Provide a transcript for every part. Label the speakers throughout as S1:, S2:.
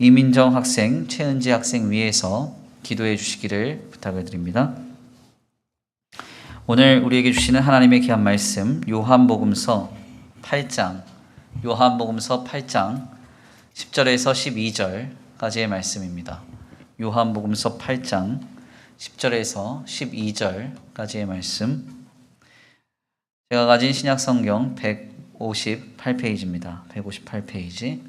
S1: 이민정 학생, 최은지 학생 위해서 기도해 주시기를 부탁을 드립니다. 오늘 우리에게 주시는 하나님의 귀한 말씀 요한복음서 8장 10절에서 12절까지의 말씀입니다. 요한복음서 8장 10절에서 12절까지의 말씀. 제가 가진 신약성경 158페이지입니다. 158페이지.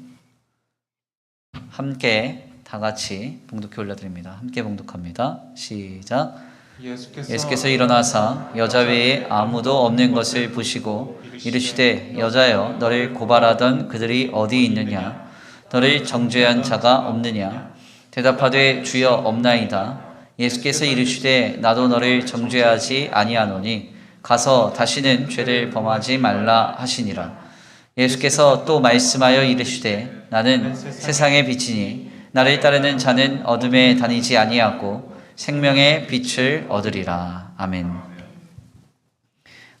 S1: 함께 다 같이 봉독해 올려드립니다. 함께 봉독합니다. 시작. 예수께서 일어나사 여자 외에 아무도 없는 것을 보시고 이르시되 여자여 너를 고발하던 그들이 어디 있느냐? 너를 정죄한 자가 없느냐? 대답하되 주여 없나이다. 예수께서 이르시되 나도 너를 정죄하지 아니하노니 가서 다시는 죄를 범하지 말라 하시니라. 예수께서 또 말씀하여 이르시되 나는 세상의 빛이니 나를 따르는 자는 어둠에 다니지 아니하고 생명의 빛을 얻으리라. 아멘.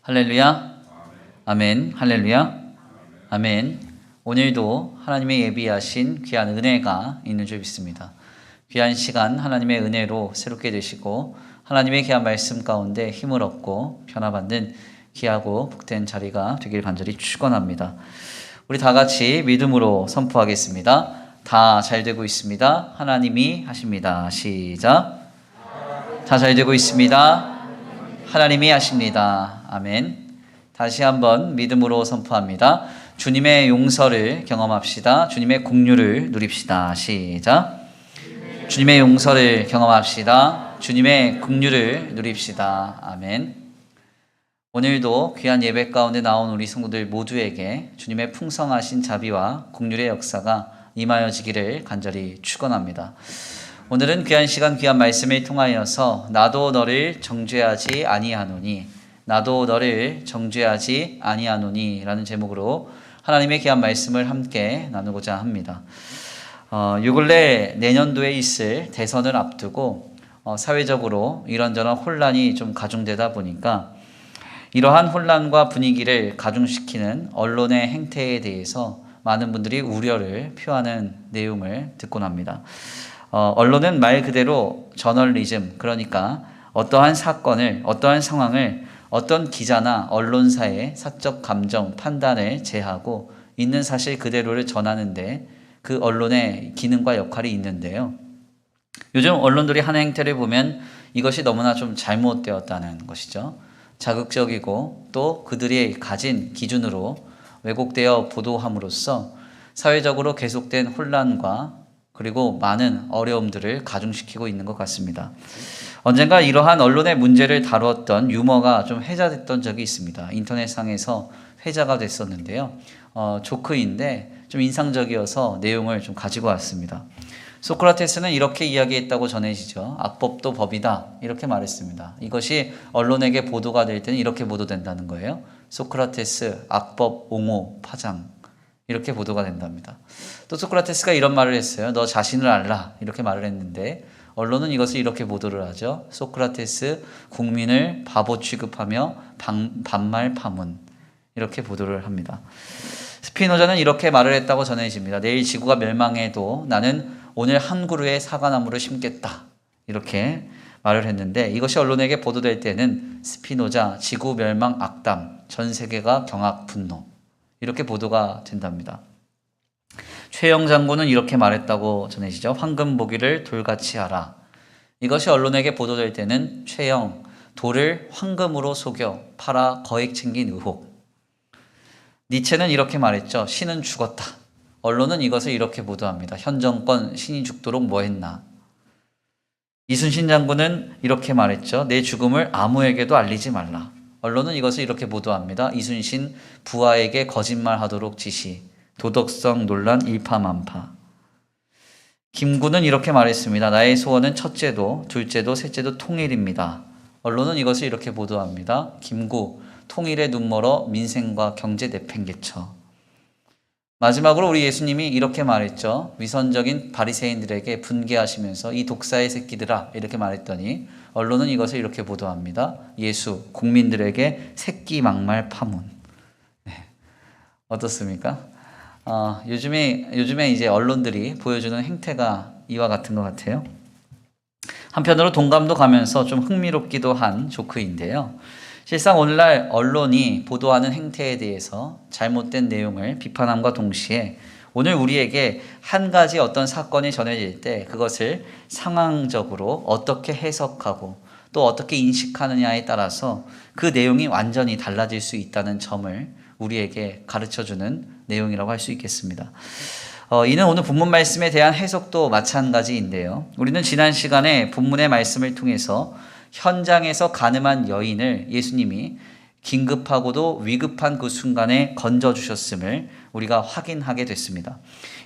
S1: 할렐루야. 아멘. 할렐루야. 아멘. 오늘도 하나님의 예비하신 귀한 은혜가 있는 줄 믿습니다. 귀한 시간 하나님의 은혜로 새롭게 되시고 하나님의 귀한 말씀 가운데 힘을 얻고 변화받는 귀하고 복된 자리가 되길 간절히 축원합니다. 우리 다 같이 믿음으로 선포하겠습니다. 다 잘 되고 있습니다. 하나님이 하십니다. 시작. 다 잘 되고 있습니다. 하나님이 하십니다. 아멘. 다시 한번 믿음으로 선포합니다. 주님의 용서를 경험합시다. 주님의 긍휼을 누립시다. 시작. 주님의 용서를 경험합시다. 주님의 긍휼을 누립시다. 아멘. 오늘도 귀한 예배 가운데 나온 우리 성도들 모두에게 주님의 풍성하신 자비와 긍휼의 역사가 임하여지기를 간절히 축원합니다. 오늘은 귀한 시간 귀한 말씀을 통하여서 나도 너를 정죄하지 아니하노니 나도 너를 정죄하지 아니하노니 라는 제목으로 하나님의 귀한 말씀을 함께 나누고자 합니다. 요 근래 내년도에 있을 대선을 앞두고 사회적으로 이런저런 혼란이 좀 가중되다 보니까 이러한 혼란과 분위기를 가중시키는 언론의 행태에 대해서 많은 분들이 우려를 표하는 내용을 듣곤 합니다. 언론은 말 그대로 저널리즘, 그러니까 어떠한 사건을, 어떠한 상황을 어떤 기자나 언론사의 사적 감정, 판단을 제하고 있는 사실 그대로를 전하는데 그 언론의 기능과 역할이 있는데요. 요즘 언론들이 하는 행태를 보면 이것이 너무나 좀 잘못되었다는 것이죠. 자극적이고 또 그들이 가진 기준으로 왜곡되어 보도함으로써 사회적으로 계속된 혼란과 그리고 많은 어려움들을 가중시키고 있는 것 같습니다. 언젠가 이러한 언론의 문제를 다루었던 유머가 좀 회자됐던 적이 있습니다. 인터넷상에서 회자가 됐었는데요. 조크인데 좀 인상적이어서 내용을 좀 가지고 왔습니다. 소크라테스는 이렇게 이야기했다고 전해지죠. 악법도 법이다 이렇게 말했습니다. 이것이 언론에게 보도가 될 때는 이렇게 보도된다는 거예요. 소크라테스 악법 옹호 파장 이렇게 보도가 된답니다. 또 소크라테스가 이런 말을 했어요. 너 자신을 알라 이렇게 말을 했는데 언론은 이것을 이렇게 보도를 하죠. 소크라테스 국민을 바보 취급하며 반말 파문 이렇게 보도를 합니다. 스피노자는 이렇게 말을 했다고 전해집니다. 내일 지구가 멸망해도 나는 오늘 한 그루의 사과나무를 심겠다 이렇게 말을 했는데 이것이 언론에게 보도될 때는 스피노자 지구 멸망 악담 전 세계가 경악 분노 이렇게 보도가 된답니다. 최영 장군은 이렇게 말했다고 전해지죠. 황금 보기를 돌같이 하라. 이것이 언론에게 보도될 때는 최영 돌을 황금으로 속여 팔아 거액 챙긴 의혹. 니체는 이렇게 말했죠. 신은 죽었다. 언론은 이것을 이렇게 보도합니다. 현 정권 신이 죽도록 뭐 했나. 이순신 장군은 이렇게 말했죠. 내 죽음을 아무에게도 알리지 말라. 언론은 이것을 이렇게 보도합니다. 이순신 부하에게 거짓말하도록 지시. 도덕성 논란 일파만파. 김구는 이렇게 말했습니다. 나의 소원은 첫째도 둘째도 셋째도 통일입니다. 언론은 이것을 이렇게 보도합니다. 김구 통일에 눈멀어 민생과 경제 내팽개쳐. 마지막으로 우리 예수님이 이렇게 말했죠. 위선적인 바리새인들에게 분개하시면서 이 독사의 새끼들아 이렇게 말했더니 언론은 이것을 이렇게 보도합니다. 예수 국민들에게 새끼 막말 파문. 네. 어떻습니까? 요즘에 이제 언론들이 보여주는 행태가 이와 같은 것 같아요. 한편으로 동감도 가면서 좀 흥미롭기도 한 조크인데요. 실상 오늘날 언론이 보도하는 행태에 대해서 잘못된 내용을 비판함과 동시에 오늘 우리에게 한 가지 어떤 사건이 전해질 때 그것을 상황적으로 어떻게 해석하고 또 어떻게 인식하느냐에 따라서 그 내용이 완전히 달라질 수 있다는 점을 우리에게 가르쳐주는 내용이라고 할 수 있겠습니다. 이는 오늘 본문 말씀에 대한 해석도 마찬가지인데요. 우리는 지난 시간에 본문의 말씀을 통해서 현장에서 가늠한 여인을 예수님이 긴급하고도 위급한 그 순간에 건져주셨음을 우리가 확인하게 됐습니다.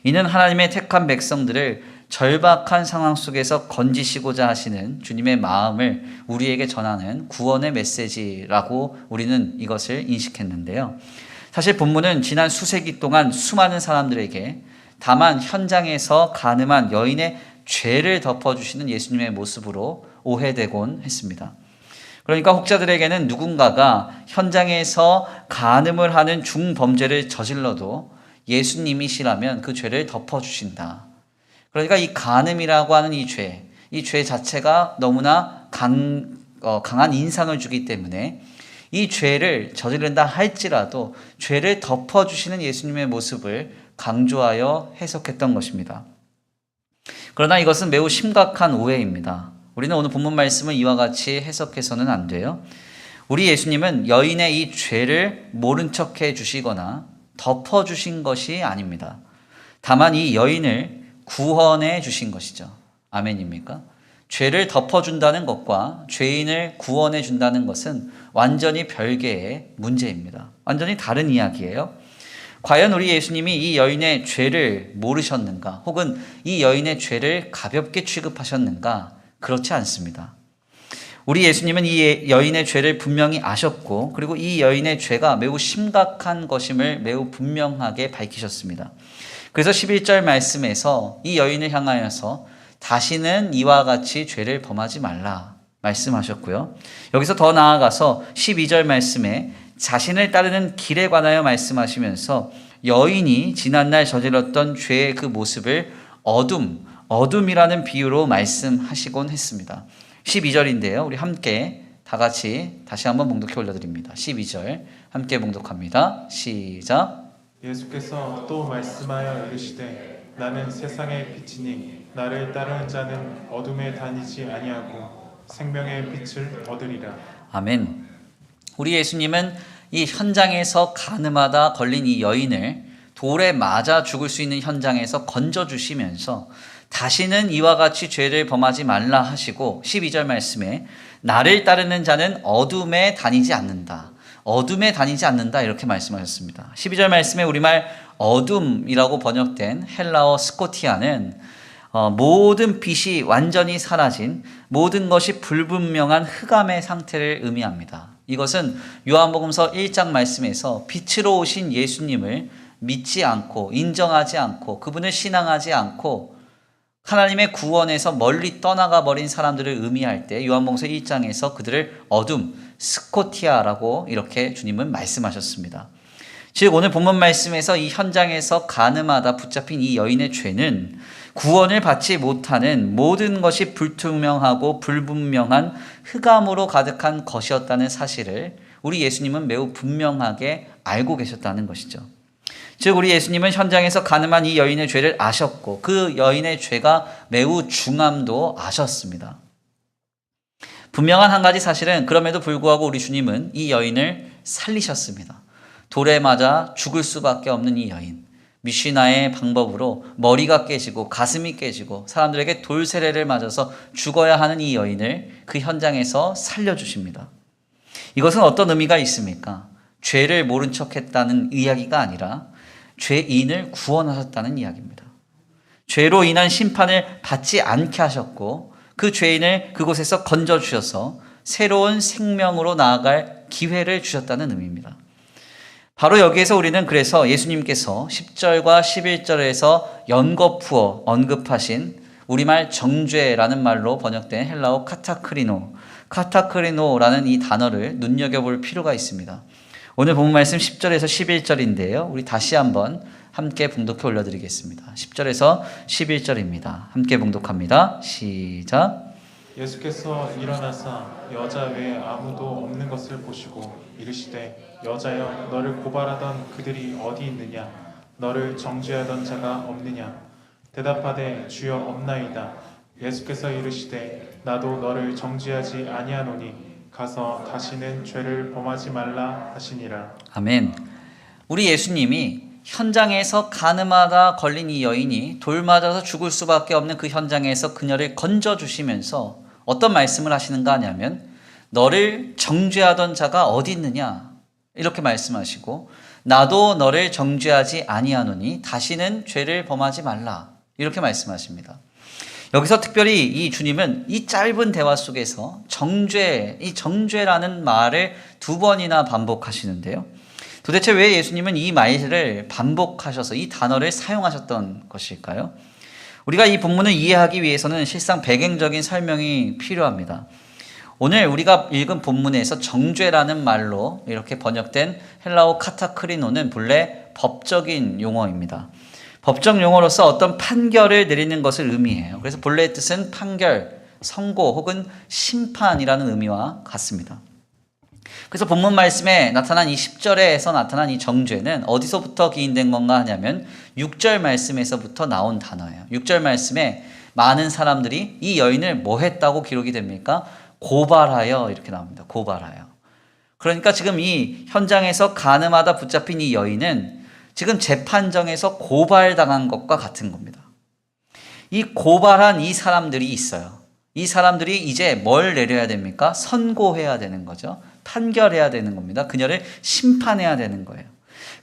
S1: 이는 하나님의 택한 백성들을 절박한 상황 속에서 건지시고자 하시는 주님의 마음을 우리에게 전하는 구원의 메시지라고 우리는 이것을 인식했는데요. 사실 본문은 지난 수세기 동안 수많은 사람들에게 다만 현장에서 가늠한 여인의 죄를 덮어주시는 예수님의 모습으로 오해되곤 했습니다. 그러니까 혹자들에게는 누군가가 현장에서 간음을 하는 중범죄를 저질러도 예수님이시라면 그 죄를 덮어주신다. 그러니까 이 간음이라고 하는 이 죄 자체가 너무나 강한 인상을 주기 때문에 이 죄를 저지른다 할지라도 죄를 덮어주시는 예수님의 모습을 강조하여 해석했던 것입니다. 그러나 이것은 매우 심각한 오해입니다. 우리는 오늘 본문 말씀을 이와 같이 해석해서는 안 돼요. 우리 예수님은 여인의 이 죄를 모른 척해 주시거나 덮어주신 것이 아닙니다. 다만 이 여인을 구원해 주신 것이죠. 아멘입니까? 죄를 덮어준다는 것과 죄인을 구원해 준다는 것은 완전히 별개의 문제입니다. 완전히 다른 이야기예요. 과연 우리 예수님이 이 여인의 죄를 모르셨는가? 혹은 이 여인의 죄를 가볍게 취급하셨는가? 그렇지 않습니다. 우리 예수님은 이 여인의 죄를 분명히 아셨고 그리고 이 여인의 죄가 매우 심각한 것임을 매우 분명하게 밝히셨습니다. 그래서 11절 말씀에서 이 여인을 향하여서 다시는 이와 같이 죄를 범하지 말라 말씀하셨고요. 여기서 더 나아가서 12절 말씀에 자신을 따르는 길에 관하여 말씀하시면서 여인이 지난날 저질렀던 죄의 그 모습을 어둠이라는 비유로 말씀하시곤 했습니다. 12절인데요. 우리 함께 다 같이 다시 한번 봉독해 올려드립니다. 12절 함께 봉독합니다. 시작.
S2: 예수께서 또 말씀하여 이르시되 나는 세상의 빛이니 나를 따르는 자는 어둠에 다니지 아니하고 생명의 빛을 얻으리라.
S1: 아멘. 우리 예수님은 이 현장에서 간음하다 걸린 이 여인을 돌에 맞아 죽을 수 있는 현장에서 건져주시면서 다시는 이와 같이 죄를 범하지 말라 하시고 12절 말씀에 나를 따르는 자는 어둠에 다니지 않는다. 어둠에 다니지 않는다 이렇게 말씀하셨습니다. 12절 말씀에 우리말 어둠이라고 번역된 헬라어 스코티아는 모든 빛이 완전히 사라진 모든 것이 불분명한 흑암의 상태를 의미합니다. 이것은 요한복음서 1장 말씀에서 빛으로 오신 예수님을 믿지 않고 인정하지 않고 그분을 신앙하지 않고 하나님의 구원에서 멀리 떠나가 버린 사람들을 의미할 때 요한복음서 1장에서 그들을 어둠, 스코티아라고 이렇게 주님은 말씀하셨습니다. 즉 오늘 본문 말씀에서 이 현장에서 간음하다 붙잡힌 이 여인의 죄는 구원을 받지 못하는 모든 것이 불투명하고 불분명한 흑암으로 가득한 것이었다는 사실을 우리 예수님은 매우 분명하게 알고 계셨다는 것이죠. 즉 우리 예수님은 현장에서 간음한 이 여인의 죄를 아셨고 그 여인의 죄가 매우 중함도 아셨습니다. 분명한 한 가지 사실은 그럼에도 불구하고 우리 주님은 이 여인을 살리셨습니다. 돌에 맞아 죽을 수밖에 없는 이 여인, 미시나의 방법으로 머리가 깨지고 가슴이 깨지고 사람들에게 돌세례를 맞아서 죽어야 하는 이 여인을 그 현장에서 살려주십니다. 이것은 어떤 의미가 있습니까? 죄를 모른 척했다는 이야기가 아니라 죄인을 구원하셨다는 이야기입니다. 죄로 인한 심판을 받지 않게 하셨고 그 죄인을 그곳에서 건져주셔서 새로운 생명으로 나아갈 기회를 주셨다는 의미입니다. 바로 여기에서 우리는 그래서 예수님께서 10절과 11절에서 연거푸어 언급하신 우리말 정죄라는 말로 번역된 헬라어 카타크리노라는 이 단어를 눈여겨볼 필요가 있습니다. 오늘 본문 말씀 10절에서 11절인데요. 우리 다시 한번 함께 봉독해 올려드리겠습니다. 10절에서 11절입니다. 함께 봉독합니다. 시작.
S2: 예수께서 일어나사 여자 외에 아무도 없는 것을 보시고 이르시되 여자여 너를 고발하던 그들이 어디 있느냐 너를 정죄하던 자가 없느냐 대답하되 주여 없나이다. 예수께서 이르시되 나도 너를 정죄하지 아니하노니 가서 다시는 죄를 범하지 말라 하시니라.
S1: 아멘. 우리 예수님이 현장에서 가늠하다 걸린 이 여인이 돌 맞아서 죽을 수밖에 없는 그 현장에서 그녀를 건져주시면서 어떤 말씀을 하시는가 하냐면 너를 정죄하던 자가 어디 있느냐 이렇게 말씀하시고 나도 너를 정죄하지 아니하노니 다시는 죄를 범하지 말라 이렇게 말씀하십니다. 여기서 특별히 이 주님은 이 짧은 대화 속에서 이 정죄라는 말을 2번이나 반복하시는데요. 도대체 왜 예수님은 이 말을 반복하셔서 이 단어를 사용하셨던 것일까요? 우리가 이 본문을 이해하기 위해서는 실상 배경적인 설명이 필요합니다. 오늘 우리가 읽은 본문에서 정죄라는 말로 이렇게 번역된 헬라어 카타크리노는 본래 법적인 용어입니다. 법적 용어로서 어떤 판결을 내리는 것을 의미해요. 그래서 본래의 뜻은 판결, 선고 혹은 심판이라는 의미와 같습니다. 그래서 본문 말씀에 나타난 이 10절에서 나타난 이 정죄는 어디서부터 기인된 건가 하냐면 6절 말씀에서부터 나온 단어예요. 6절 말씀에 많은 사람들이 이 여인을 뭐 했다고 기록이 됩니까? 고발하여 이렇게 나옵니다. 고발하여. 그러니까 지금 이 현장에서 가늠하다 붙잡힌 이 여인은 지금 재판정에서 고발당한 것과 같은 겁니다. 이 고발한 이 사람들이 있어요. 이 사람들이 이제 뭘 내려야 됩니까? 선고해야 되는 거죠. 판결해야 되는 겁니다. 그녀를 심판해야 되는 거예요.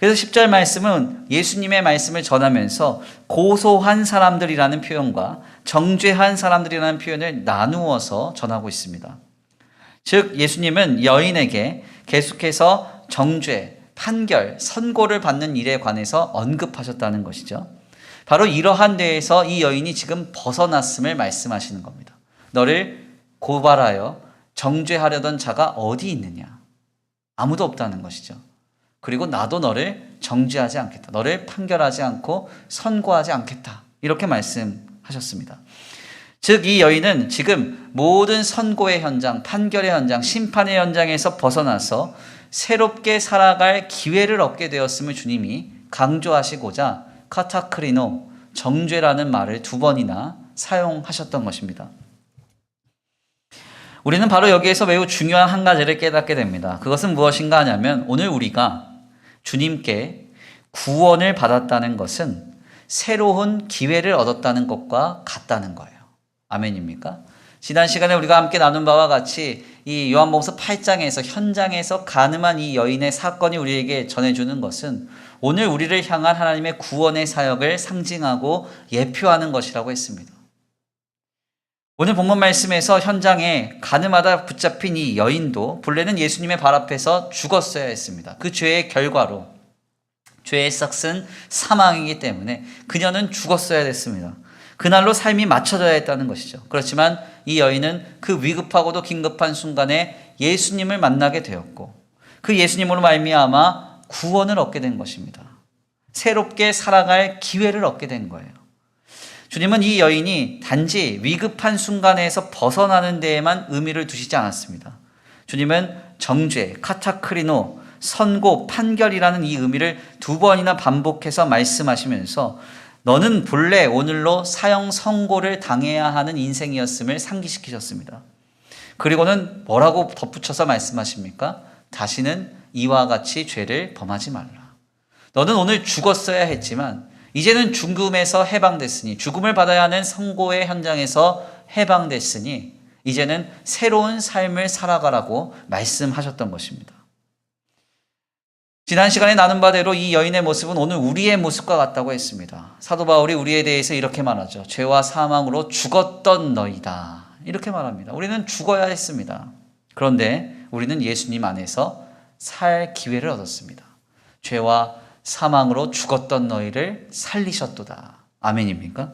S1: 그래서 10절 말씀은 예수님의 말씀을 전하면서 고소한 사람들이라는 표현과 정죄한 사람들이라는 표현을 나누어서 전하고 있습니다. 즉 예수님은 여인에게 계속해서 정죄, 판결, 선고를 받는 일에 관해서 언급하셨다는 것이죠. 바로 이러한 데에서 이 여인이 지금 벗어났음을 말씀하시는 겁니다. 너를 고발하여 정죄하려던 자가 어디 있느냐? 아무도 없다는 것이죠. 그리고 나도 너를 정죄하지 않겠다. 너를 판결하지 않고 선고하지 않겠다. 이렇게 말씀하셨습니다. 즉 이 여인은 지금 모든 선고의 현장, 판결의 현장, 심판의 현장에서 벗어나서 새롭게 살아갈 기회를 얻게 되었음을 주님이 강조하시고자 카타크리노, 정죄라는 말을 2번이나 사용하셨던 것입니다. 우리는 바로 여기에서 매우 중요한 한 가지를 깨닫게 됩니다. 그것은 무엇인가 하냐면 오늘 우리가 주님께 구원을 받았다는 것은 새로운 기회를 얻었다는 것과 같다는 거예요. 아멘입니까? 지난 시간에 우리가 함께 나눈 바와 같이 이 요한복음 8장에서 현장에서 가늠한 이 여인의 사건이 우리에게 전해주는 것은 오늘 우리를 향한 하나님의 구원의 사역을 상징하고 예표하는 것이라고 했습니다. 오늘 본문 말씀에서 현장에 가늠하다 붙잡힌 이 여인도 본래는 예수님의 발 앞에서 죽었어야 했습니다. 그 죄의 결과로 죄의 싹은 사망이기 때문에 그녀는 죽었어야 됐습니다. 그날로 삶이 맞춰져야 했다는 것이죠. 그렇지만 이 여인은 그 위급하고도 긴급한 순간에 예수님을 만나게 되었고 그 예수님으로 말미암아 구원을 얻게 된 것입니다. 새롭게 살아갈 기회를 얻게 된 거예요. 주님은 이 여인이 단지 위급한 순간에서 벗어나는 데에만 의미를 두시지 않았습니다. 주님은 정죄, 카타크리노, 선고, 판결이라는 이 의미를 2번이나 반복해서 말씀하시면서 너는 본래 오늘로 사형 선고를 당해야 하는 인생이었음을 상기시키셨습니다. 그리고는 뭐라고 덧붙여서 말씀하십니까? 다시는 이와 같이 죄를 범하지 말라. 너는 오늘 죽었어야 했지만 이제는 죽음에서 해방됐으니 죽음을 받아야 하는 선고의 현장에서 해방됐으니 이제는 새로운 삶을 살아가라고 말씀하셨던 것입니다. 지난 시간에 나눈 바대로 이 여인의 모습은 오늘 우리의 모습과 같다고 했습니다. 사도 바울이 우리에 대해서 이렇게 말하죠. 죄와 사망으로 죽었던 너희다. 이렇게 말합니다. 우리는 죽어야 했습니다. 그런데 우리는 예수님 안에서 살 기회를 얻었습니다. 죄와 사망으로 죽었던 너희를 살리셨도다. 아멘입니까?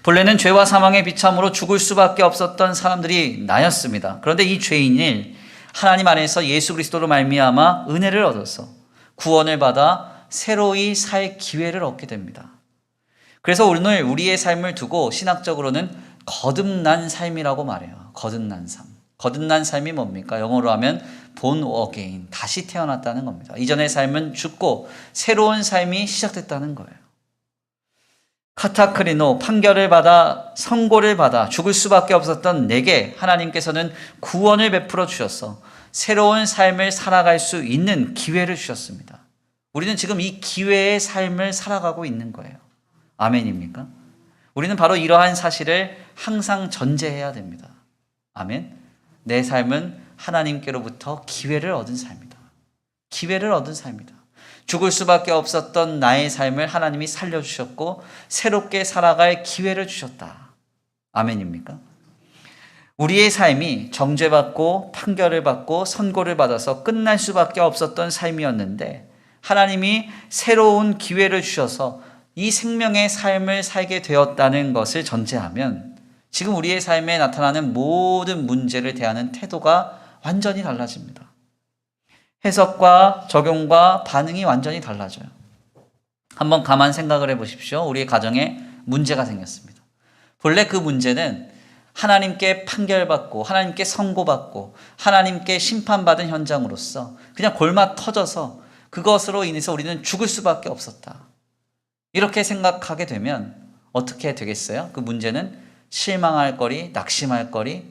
S1: 본래는 죄와 사망의 비참으로 죽을 수밖에 없었던 사람들이 나였습니다. 그런데 이 죄인을 하나님 안에서 예수 그리스도로 말미암아 은혜를 얻어서 구원을 받아 새로이 살 기회를 얻게 됩니다. 그래서 오늘 우리의 삶을 두고 신학적으로는 거듭난 삶이라고 말해요. 거듭난 삶. 거듭난 삶이 뭡니까? 영어로 하면 born again, 다시 태어났다는 겁니다. 이전의 삶은 죽고 새로운 삶이 시작됐다는 거예요. 카타크리노, 판결을 받아 선고를 받아 죽을 수밖에 없었던 내게 하나님께서는 구원을 베풀어 주셔서 새로운 삶을 살아갈 수 있는 기회를 주셨습니다. 우리는 지금 이 기회의 삶을 살아가고 있는 거예요. 아멘입니까? 우리는 바로 이러한 사실을 항상 전제해야 됩니다. 아멘. 내 삶은 하나님께로부터 기회를 얻은 삶이다. 기회를 얻은 삶이다. 죽을 수밖에 없었던 나의 삶을 하나님이 살려주셨고 새롭게 살아갈 기회를 주셨다. 아멘입니까? 우리의 삶이 정죄받고 판결을 받고 선고를 받아서 끝날 수밖에 없었던 삶이었는데 하나님이 새로운 기회를 주셔서 이 생명의 삶을 살게 되었다는 것을 전제하면 지금 우리의 삶에 나타나는 모든 문제를 대하는 태도가 완전히 달라집니다. 해석과 적용과 반응이 완전히 달라져요. 한번 가만 생각을 해보십시오. 우리의 가정에 문제가 생겼습니다. 본래 그 문제는 하나님께 판결받고 하나님께 선고받고 하나님께 심판받은 현장으로서 그냥 골마 터져서 그것으로 인해서 우리는 죽을 수밖에 없었다. 이렇게 생각하게 되면 어떻게 되겠어요? 그 문제는 실망할 거리, 낙심할 거리,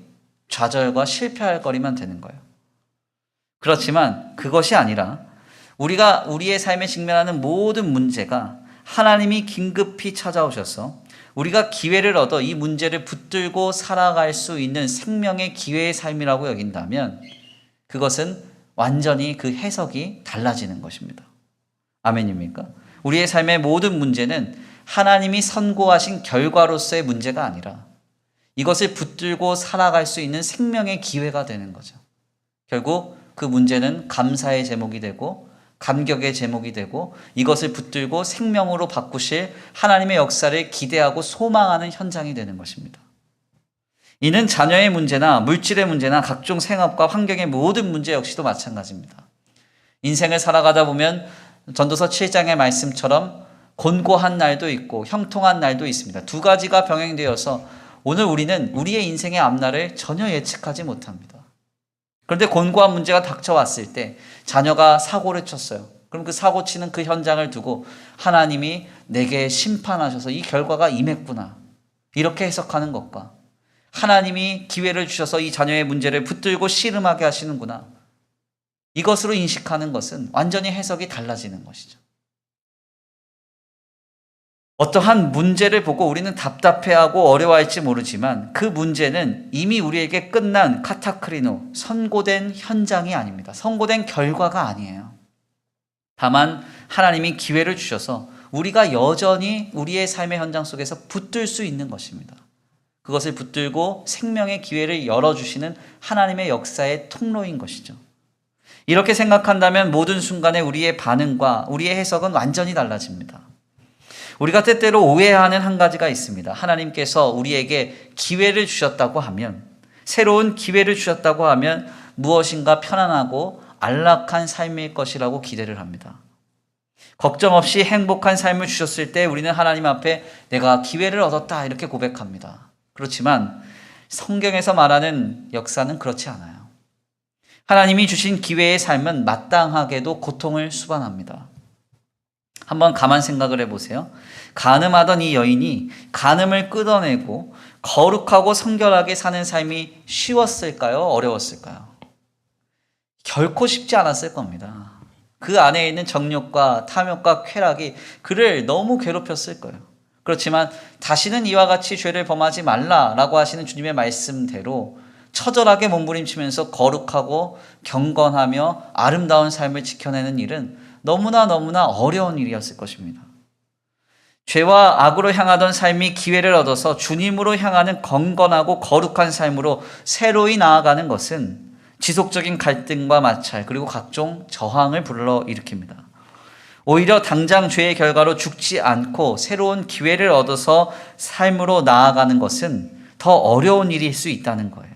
S1: 좌절과 실패할 거리만 되는 거예요. 그렇지만 그것이 아니라 우리가 우리의 삶에 직면하는 모든 문제가 하나님이 긴급히 찾아오셔서 우리가 기회를 얻어 이 문제를 붙들고 살아갈 수 있는 생명의 기회의 삶이라고 여긴다면 그것은 완전히 그 해석이 달라지는 것입니다. 아멘입니까? 우리의 삶의 모든 문제는 하나님이 선고하신 결과로서의 문제가 아니라 이것을 붙들고 살아갈 수 있는 생명의 기회가 되는 거죠. 결국 그 문제는 감사의 제목이 되고 감격의 제목이 되고 이것을 붙들고 생명으로 바꾸실 하나님의 역사를 기대하고 소망하는 현장이 되는 것입니다. 이는 자녀의 문제나 물질의 문제나 각종 생업과 환경의 모든 문제 역시도 마찬가지입니다. 인생을 살아가다 보면 전도서 7장의 말씀처럼 곤고한 날도 있고 형통한 날도 있습니다. 두 가지가 병행되어서 오늘 우리는 우리의 인생의 앞날을 전혀 예측하지 못합니다. 그런데 곤고한 문제가 닥쳐왔을 때 자녀가 사고를 쳤어요. 그럼 그 사고 치는 그 현장을 두고 하나님이 내게 심판하셔서 이 결과가 임했구나. 이렇게 해석하는 것과 하나님이 기회를 주셔서 이 자녀의 문제를 붙들고 씨름하게 하시는구나. 이것으로 인식하는 것은 완전히 해석이 달라지는 것이죠. 어떠한 문제를 보고 우리는 답답해하고 어려워할지 모르지만 그 문제는 이미 우리에게 끝난 카타크리노, 선고된 현장이 아닙니다. 선고된 결과가 아니에요. 다만 하나님이 기회를 주셔서 우리가 여전히 우리의 삶의 현장 속에서 붙들 수 있는 것입니다. 그것을 붙들고 생명의 기회를 열어주시는 하나님의 역사의 통로인 것이죠. 이렇게 생각한다면 모든 순간에 우리의 반응과 우리의 해석은 완전히 달라집니다. 우리가 때때로 오해하는 한 가지가 있습니다. 하나님께서 우리에게 기회를 주셨다고 하면, 새로운 기회를 주셨다고 하면 무엇인가 편안하고 안락한 삶일 것이라고 기대를 합니다. 걱정 없이 행복한 삶을 주셨을 때 우리는 하나님 앞에 내가 기회를 얻었다 이렇게 고백합니다. 그렇지만 성경에서 말하는 역사는 그렇지 않아요. 하나님이 주신 기회의 삶은 마땅하게도 고통을 수반합니다. 한번 가만 생각을 해보세요. 간음하던 이 여인이 간음을 끊어내고 거룩하고 성결하게 사는 삶이 쉬웠을까요? 어려웠을까요? 결코 쉽지 않았을 겁니다. 그 안에 있는 정욕과 탐욕과 쾌락이 그를 너무 괴롭혔을 거예요. 그렇지만 다시는 이와 같이 죄를 범하지 말라라고 하시는 주님의 말씀대로 처절하게 몸부림치면서 거룩하고 경건하며 아름다운 삶을 지켜내는 일은 너무나 어려운 일이었을 것입니다. 죄와 악으로 향하던 삶이 기회를 얻어서 주님으로 향하는 건건하고 거룩한 삶으로 새로이 나아가는 것은 지속적인 갈등과 마찰 그리고 각종 저항을 불러일으킵니다. 오히려 당장 죄의 결과로 죽지 않고 새로운 기회를 얻어서 삶으로 나아가는 것은 더 어려운 일일 수 있다는 거예요.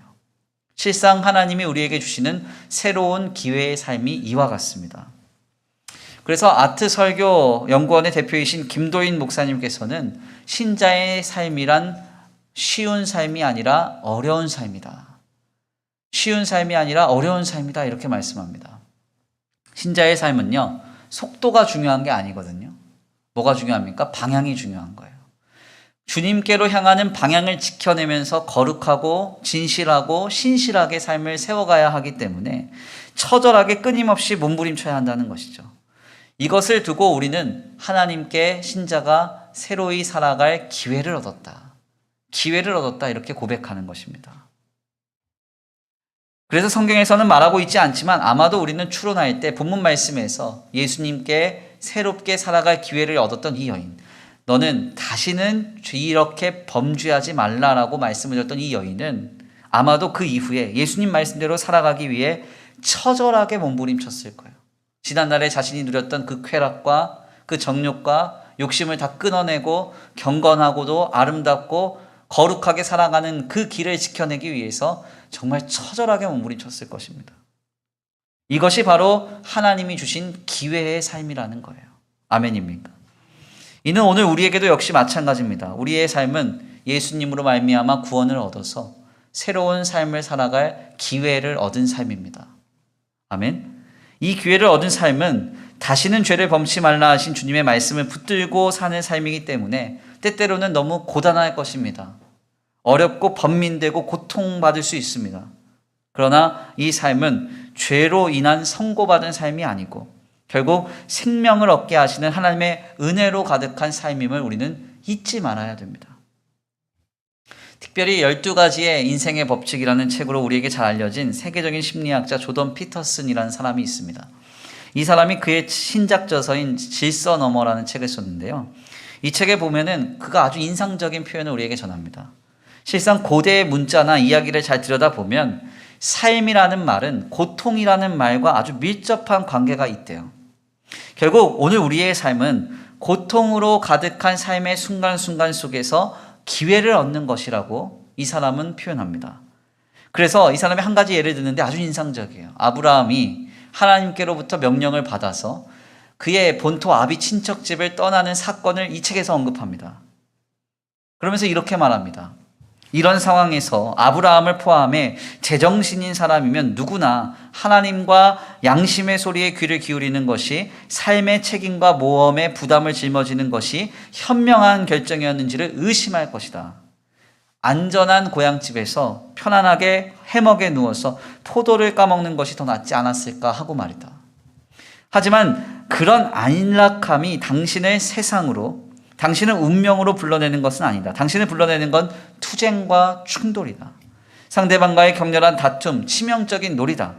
S1: 실상 하나님이 우리에게 주시는 새로운 기회의 삶이 이와 같습니다. 그래서 아트 설교 연구원의 대표이신 김도인 목사님께서는 신자의 삶이란 쉬운 삶이 아니라 어려운 삶이다. 쉬운 삶이 아니라 어려운 삶이다. 이렇게 말씀합니다. 신자의 삶은요, 속도가 중요한 게 아니거든요. 뭐가 중요합니까? 방향이 중요한 거예요. 주님께로 향하는 방향을 지켜내면서 거룩하고 진실하고 신실하게 삶을 세워가야 하기 때문에 처절하게 끊임없이 몸부림쳐야 한다는 것이죠. 이것을 두고 우리는 하나님께 신자가 새로이 살아갈 기회를 얻었다. 기회를 얻었다 이렇게 고백하는 것입니다. 그래서 성경에서는 말하고 있지 않지만 아마도 우리는 추론할 때 본문 말씀에서 예수님께 새롭게 살아갈 기회를 얻었던 이 여인, 너는 다시는 이렇게 범죄하지 말라라고 말씀을 드렸던 이 여인은 아마도 그 이후에 예수님 말씀대로 살아가기 위해 처절하게 몸부림쳤을 거예요. 지난날에 자신이 누렸던 그 쾌락과 그 정욕과 욕심을 다 끊어내고 경건하고도 아름답고 거룩하게 살아가는 그 길을 지켜내기 위해서 정말 처절하게 몸부림쳤을 것입니다. 이것이 바로 하나님이 주신 기회의 삶이라는 거예요. 아멘입니까? 이는 오늘 우리에게도 역시 마찬가지입니다. 우리의 삶은 예수님으로 말미암아 구원을 얻어서 새로운 삶을 살아갈 기회를 얻은 삶입니다. 아멘. 이 기회를 얻은 삶은 다시는 죄를 범치 말라 하신 주님의 말씀을 붙들고 사는 삶이기 때문에 때때로는 너무 고단할 것입니다. 어렵고 번민되고 고통받을 수 있습니다. 그러나 이 삶은 죄로 인한 선고받은 삶이 아니고 결국 생명을 얻게 하시는 하나님의 은혜로 가득한 삶임을 우리는 잊지 말아야 됩니다. 특별히 12가지의 인생의 법칙이라는 책으로 우리에게 잘 알려진 세계적인 심리학자 조던 피터슨이라는 사람이 있습니다. 이 사람이 그의 신작저서인 질서 너머라는 책을 썼는데요. 이 책에 보면은 그가 아주 인상적인 표현을 우리에게 전합니다. 실상 고대의 문자나 이야기를 잘 들여다보면 삶이라는 말은 고통이라는 말과 아주 밀접한 관계가 있대요. 결국 오늘 우리의 삶은 고통으로 가득한 삶의 순간순간 속에서 기회를 얻는 것이라고 이 사람은 표현합니다. 그래서 이 사람이 한 가지 예를 드는데 아주 인상적이에요. 아브라함이 하나님께로부터 명령을 받아서 그의 본토 아비 친척집을 떠나는 사건을 이 책에서 언급합니다. 그러면서 이렇게 말합니다. 이런 상황에서 아브라함을 포함해 제정신인 사람이면 누구나 하나님과 양심의 소리에 귀를 기울이는 것이 삶의 책임과 모험의 부담을 짊어지는 것이 현명한 결정이었는지를 의심할 것이다. 안전한 고향집에서 편안하게 해먹에 누워서 포도를 까먹는 것이 더 낫지 않았을까 하고 말이다. 하지만 그런 안락함이 당신을 세상으로, 당신을 운명으로 불러내는 것은 아니다. 당신을 불러내는 건 투쟁과 충돌이다. 상대방과의 격렬한 다툼, 치명적인 놀이다.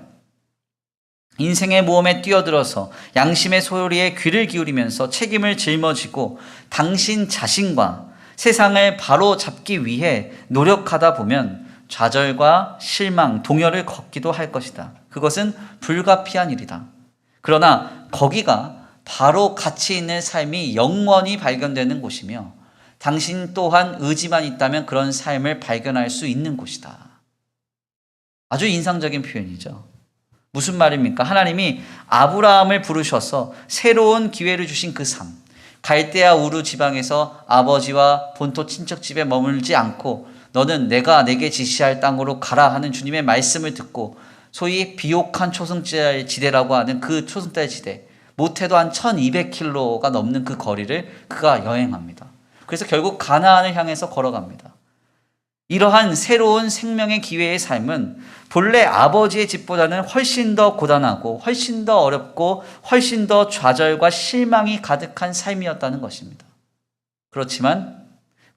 S1: 인생의 모험에 뛰어들어서 양심의 소리에 귀를 기울이면서 책임을 짊어지고 당신 자신과 세상을 바로 잡기 위해 노력하다 보면 좌절과 실망, 동요를 걷기도 할 것이다. 그것은 불가피한 일이다. 그러나 거기가 바로 가치 있는 삶이 영원히 발견되는 곳이며 당신 또한 의지만 있다면 그런 삶을 발견할 수 있는 곳이다. 아주 인상적인 표현이죠. 무슨 말입니까? 하나님이 아브라함을 부르셔서 새로운 기회를 주신 그 삶, 갈대아 우르 지방에서 아버지와 본토 친척집에 머물지 않고 너는 내가 내게 지시할 땅으로 가라 하는 주님의 말씀을 듣고 소위 비옥한 초승달 지대라고 하는 그 초승달 지대, 못해도 한 1200km가 넘는 그 거리를 그가 여행합니다. 그래서 결국 가나안을 향해서 걸어갑니다. 이러한 새로운 생명의 기회의 삶은 본래 아버지의 집보다는 훨씬 더 고단하고 훨씬 더 어렵고 훨씬 더 좌절과 실망이 가득한 삶이었다는 것입니다. 그렇지만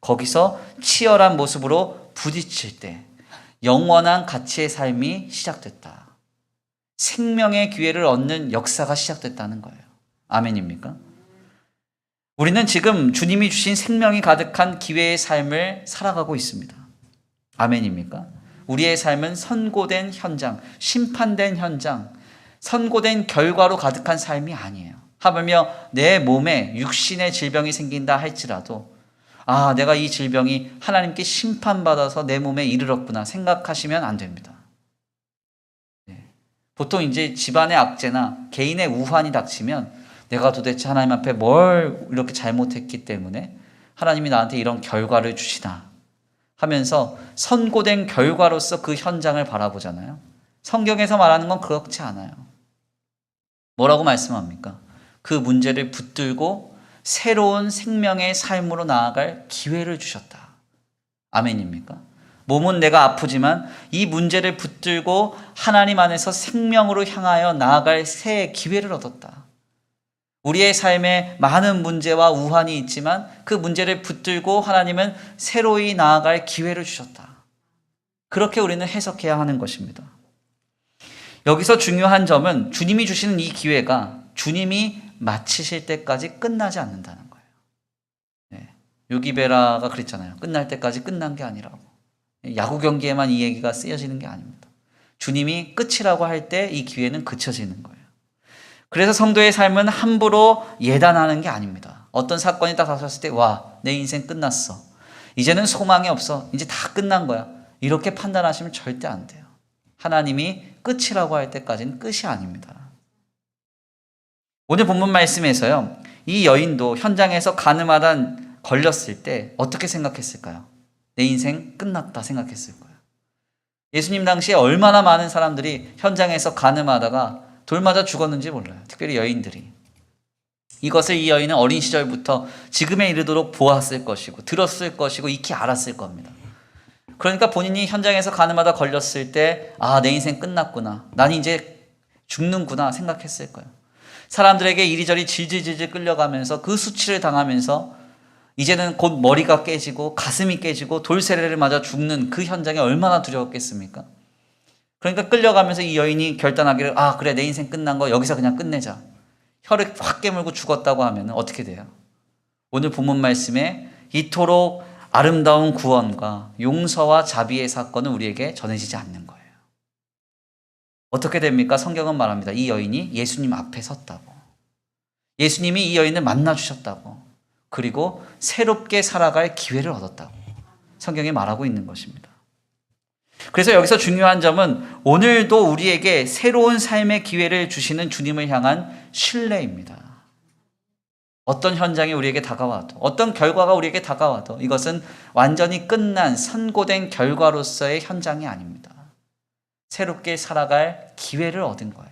S1: 거기서 치열한 모습으로 부딪힐 때 영원한 가치의 삶이 시작됐다. 생명의 기회를 얻는 역사가 시작됐다는 거예요. 아멘입니까? 우리는 지금 주님이 주신 생명이 가득한 기회의 삶을 살아가고 있습니다. 아멘입니까? 우리의 삶은 선고된 현장, 심판된 현장, 선고된 결과로 가득한 삶이 아니에요. 하물며 내 몸에 육신의 질병이 생긴다 할지라도 아, 내가 이 질병이 하나님께 심판받아서 내 몸에 이르렀구나 생각하시면 안 됩니다. 보통 이제 집안의 악재나 개인의 우환이 닥치면 내가 도대체 하나님 앞에 뭘 이렇게 잘못했기 때문에 하나님이 나한테 이런 결과를 주시나 하면서 선고된 결과로서 그 현장을 바라보잖아요. 성경에서 말하는 건 그렇지 않아요. 뭐라고 말씀합니까? 그 문제를 붙들고 새로운 생명의 삶으로 나아갈 기회를 주셨다. 아멘입니까? 몸은 내가 아프지만 이 문제를 붙들고 하나님 안에서 생명으로 향하여 나아갈 새 기회를 얻었다. 우리의 삶에 많은 문제와 우환이 있지만 그 문제를 붙들고 하나님은 새로이 나아갈 기회를 주셨다. 그렇게 우리는 해석해야 하는 것입니다. 여기서 중요한 점은 주님이 주시는 이 기회가 주님이 마치실 때까지 끝나지 않는다는 거예요. 네. 요기베라가 그랬잖아요. 끝날 때까지 끝난 게 아니라고. 야구 경기에만 이 얘기가 쓰여지는 게 아닙니다. 주님이 끝이라고 할 때 이 기회는 그쳐지는 거예요. 그래서 성도의 삶은 함부로 예단하는 게 아닙니다. 어떤 사건이 딱 닥쳤을 때 와, 내 인생 끝났어. 이제는 소망이 없어. 이제 다 끝난 거야. 이렇게 판단하시면 절대 안 돼요. 하나님이 끝이라고 할 때까지는 끝이 아닙니다. 오늘 본문 말씀에서요. 이 여인도 현장에서 가늠하다 걸렸을 때 어떻게 생각했을까요? 내 인생 끝났다 생각했을 거예요. 예수님 당시에 얼마나 많은 사람들이 현장에서 가늠하다가 돌 맞아 죽었는지 몰라요. 특별히 여인들이. 이것을 이 여인은 어린 시절부터 지금에 이르도록 보았을 것이고 들었을 것이고 익히 알았을 겁니다. 그러니까 본인이 현장에서 가늠하다 걸렸을 때 아, 내 인생 끝났구나. 난 이제 죽는구나 생각했을 거예요. 사람들에게 이리저리 질질질질 끌려가면서 그 수치를 당하면서 이제는 곧 머리가 깨지고 가슴이 깨지고 돌세례를 맞아 죽는 그 현장이 얼마나 두려웠겠습니까? 그러니까 끌려가면서 이 여인이 결단하기를 아 그래 내 인생 끝난 거 여기서 그냥 끝내자. 혀를 확 깨물고 죽었다고 하면 어떻게 돼요? 오늘 본문 말씀에 이토록 아름다운 구원과 용서와 자비의 사건은 우리에게 전해지지 않는 거예요. 어떻게 됩니까? 성경은 말합니다. 이 여인이 예수님 앞에 섰다고. 예수님이 이 여인을 만나주셨다고. 그리고 새롭게 살아갈 기회를 얻었다고. 성경이 말하고 있는 것입니다. 그래서 여기서 중요한 점은 오늘도 우리에게 새로운 삶의 기회를 주시는 주님을 향한 신뢰입니다. 어떤 현장이 우리에게 다가와도 어떤 결과가 우리에게 다가와도 이것은 완전히 끝난 선고된 결과로서의 현장이 아닙니다. 새롭게 살아갈 기회를 얻은 거예요.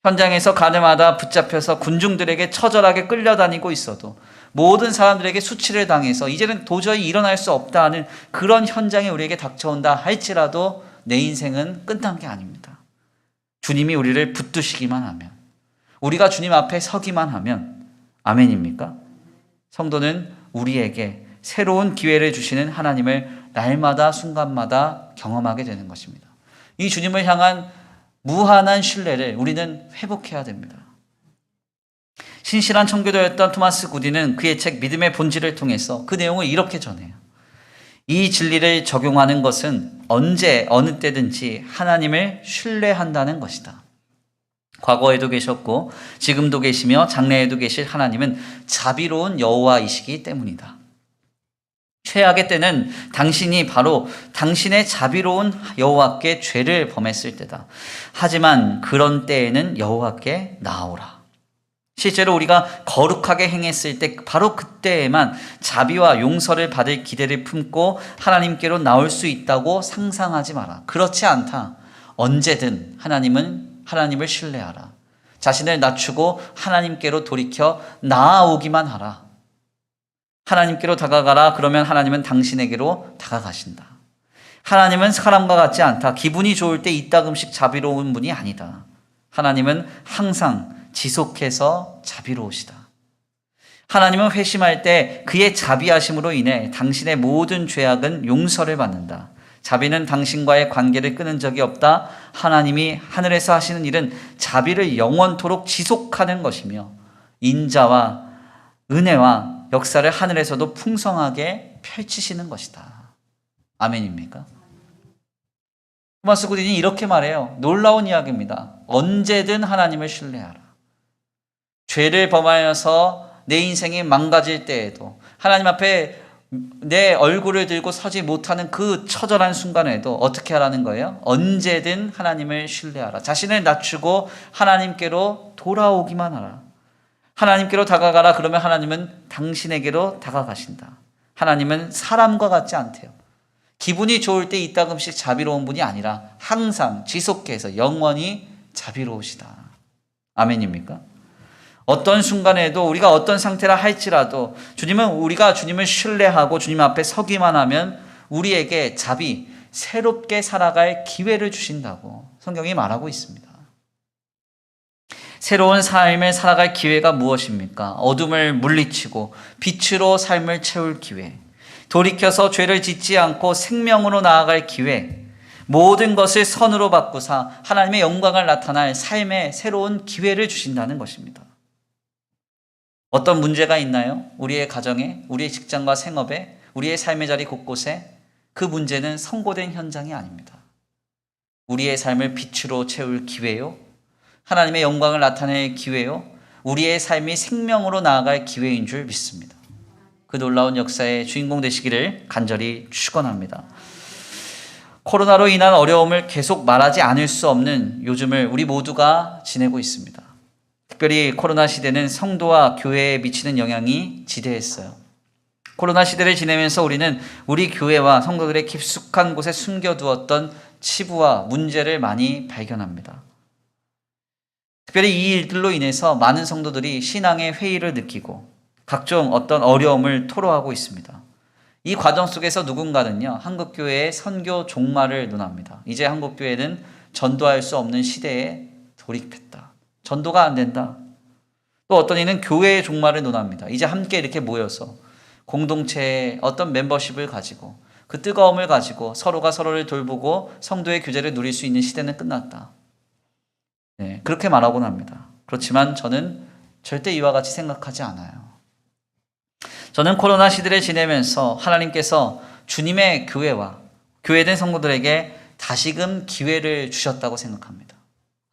S1: 현장에서 가늠하다 붙잡혀서 군중들에게 처절하게 끌려다니고 있어도 모든 사람들에게 수치를 당해서 이제는 도저히 일어날 수 없다 하는 그런 현장이 우리에게 닥쳐온다 할지라도 내 인생은 끝난 게 아닙니다. 주님이 우리를 붙드시기만 하면, 우리가 주님 앞에 서기만 하면 아멘입니까? 성도는 우리에게 새로운 기회를 주시는 하나님을 날마다 순간마다 경험하게 되는 것입니다. 이 주님을 향한 무한한 신뢰를 우리는 회복해야 됩니다. 신실한 청교도였던 토마스 구디는 그의 책 믿음의 본질을 통해서 그 내용을 이렇게 전해요. 이 진리를 적용하는 것은 언제 어느 때든지 하나님을 신뢰한다는 것이다. 과거에도 계셨고 지금도 계시며 장래에도 계실 하나님은 자비로운 여호와이시기 때문이다. 최악의 때는 당신이 바로 당신의 자비로운 여호와께 죄를 범했을 때다. 하지만 그런 때에는 여호와께 나아오라. 실제로 우리가 거룩하게 행했을 때 바로 그때에만 자비와 용서를 받을 기대를 품고 하나님께로 나올 수 있다고 상상하지 마라. 그렇지 않다. 언제든 하나님을 신뢰하라. 자신을 낮추고 하나님께로 돌이켜 나아오기만 하라. 하나님께로 다가가라. 그러면 하나님은 당신에게로 다가가신다. 하나님은 사람과 같지 않다. 기분이 좋을 때 이따금씩 자비로운 분이 아니다. 하나님은 항상 지속해서 자비로우시다. 하나님은 회심할 때 그의 자비하심으로 인해 당신의 모든 죄악은 용서를 받는다. 자비는 당신과의 관계를 끊은 적이 없다. 하나님이 하늘에서 하시는 일은 자비를 영원토록 지속하는 것이며 인자와 은혜와 역사를 하늘에서도 풍성하게 펼치시는 것이다. 아멘입니까? 토마스 구디는 이렇게 말해요. 놀라운 이야기입니다. 언제든 하나님을 신뢰하라. 죄를 범하여서 내 인생이 망가질 때에도 하나님 앞에 내 얼굴을 들고 서지 못하는 그 처절한 순간에도 어떻게 하라는 거예요? 언제든 하나님을 신뢰하라. 자신을 낮추고 하나님께로 돌아오기만 하라. 하나님께로 다가가라. 그러면 하나님은 당신에게로 다가가신다. 하나님은 사람과 같지 않대요. 기분이 좋을 때 이따금씩 자비로운 분이 아니라 항상 지속해서 영원히 자비로우시다. 아멘입니까? 어떤 순간에도 우리가 어떤 상태라 할지라도 우리가 주님을 신뢰하고 주님 앞에 서기만 하면 우리에게 새롭게 살아갈 기회를 주신다고 성경이 말하고 있습니다. 새로운 삶을 살아갈 기회가 무엇입니까? 어둠을 물리치고 빛으로 삶을 채울 기회, 돌이켜서 죄를 짓지 않고 생명으로 나아갈 기회, 모든 것을 선으로 바꾸사 하나님의 영광을 나타날 삶의 새로운 기회를 주신다는 것입니다. 어떤 문제가 있나요? 우리의 가정에, 우리의 직장과 생업에, 우리의 삶의 자리 곳곳에 그 문제는 선고된 현장이 아닙니다. 우리의 삶을 빛으로 채울 기회요, 하나님의 영광을 나타낼 기회요, 우리의 삶이 생명으로 나아갈 기회인 줄 믿습니다. 그 놀라운 역사의 주인공 되시기를 간절히 축원합니다. 코로나로 인한 어려움을 계속 말하지 않을 수 없는 요즘을 우리 모두가 지내고 있습니다. 특별히 코로나 시대는 성도와 교회에 미치는 영향이 지대했어요. 코로나 시대를 지내면서 우리는 우리 교회와 성도들의 깊숙한 곳에 숨겨두었던 치부와 문제를 많이 발견합니다. 특별히 이 일들로 인해서 많은 성도들이 신앙의 회의를 느끼고 각종 어떤 어려움을 토로하고 있습니다. 이 과정 속에서 누군가는요, 한국교회의 선교 종말을 논합니다. 이제 한국교회는 전도할 수 없는 시대에 돌입했다. 전도가 안 된다. 또 어떤 이는 교회의 종말을 논합니다. 이제 함께 이렇게 모여서 공동체의 어떤 멤버십을 가지고 그 뜨거움을 가지고 서로가 서로를 돌보고 성도의 교제를 누릴 수 있는 시대는 끝났다. 네, 그렇게 말하곤 합니다. 그렇지만 저는 절대 이와 같이 생각하지 않아요. 저는 코로나 시대를 지내면서 하나님께서 주님의 교회와 교회된 성도들에게 다시금 기회를 주셨다고 생각합니다.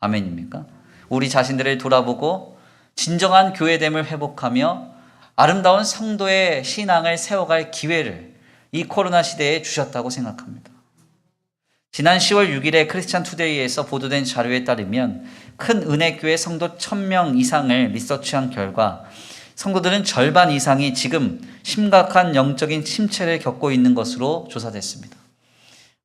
S1: 아멘입니까? 우리 자신들을 돌아보고 진정한 교회됨을 회복하며 아름다운 성도의 신앙을 세워갈 기회를 이 코로나 시대에 주셨다고 생각합니다. 지난 10월 6일에 크리스찬 투데이에서 보도된 자료에 따르면 큰 은혜교회 성도 1000명 이상을 리서치한 결과 성도들은 절반 이상이 지금 심각한 영적인 침체를 겪고 있는 것으로 조사됐습니다.